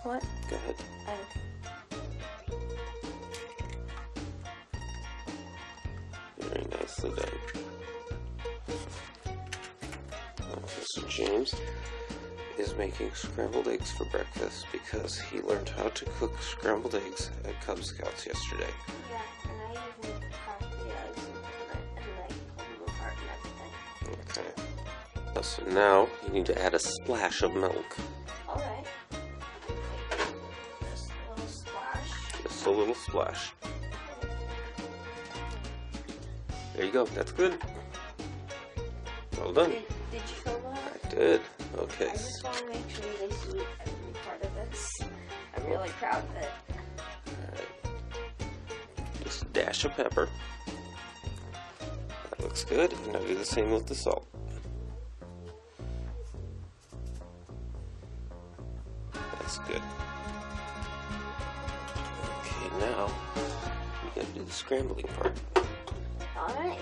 What? Go ahead. Very nicely done. Mr. James is making scrambled eggs for breakfast because he learned how to cook scrambled eggs at Cub Scouts yesterday. Yeah, and I even cracked the eggs and pulled them apart and everything. Okay. So now you need to add a splash of milk. Alright. Just a little splash. Just a little splash. There you go. That's good. Well done. Did you feel that? I did. Okay. I just want to make sure they see every part of this. I'm really proud of it. Alright. Just a dash of pepper. That looks good. And now do the same with the salt. That's good. Okay, now we gotta do the scrambling part. Alright.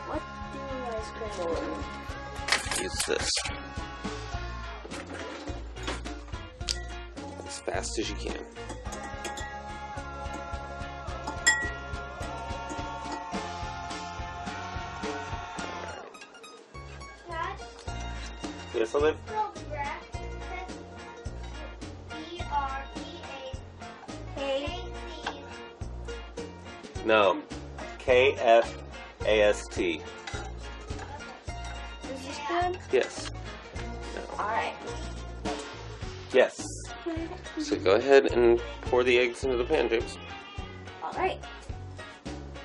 What do I scramble in? Use this. As fast as you can. Dad, Yes, Olive? spell breath. B-R-E-A-K-C. No. K-F-A-S-T. Is this good? Yes. No. Alright. Yes. So go ahead and pour the eggs into the pan, James. Alright.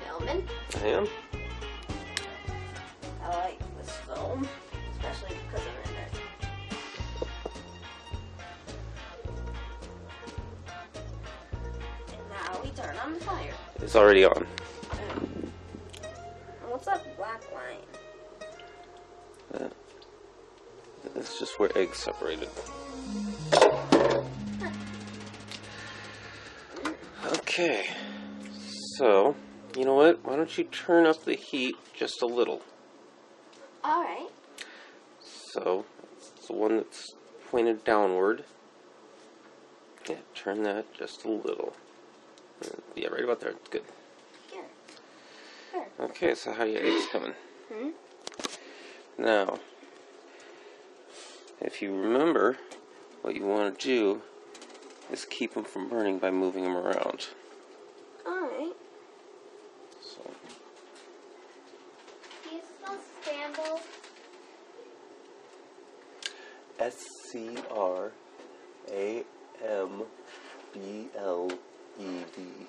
Filming. I am. I like this film, especially because I'm in it. And now we turn on the fire. It's already on. What's that black line? It's just where eggs separated. Okay. So, you know what? Why don't you turn up the heat just a little? Alright. So, it's the one that's pointed downward. Yeah, turn that just a little. Yeah, right about there. Good. Here. Here. Okay, so how are your eggs coming? Now, if you remember, what you want to do is keep them from burning by moving them around. Alright. So, Do you spell scramble? S-C-R-A-M-B-L-E-D.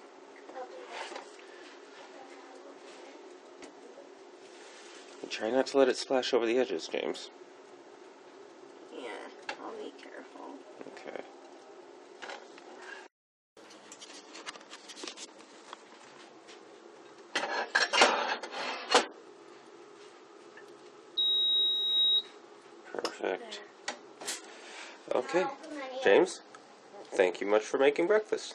And try not to let it splash over the edges, James. Yeah, I'll be careful. Okay. Perfect. Okay, James, thank you much for making breakfast.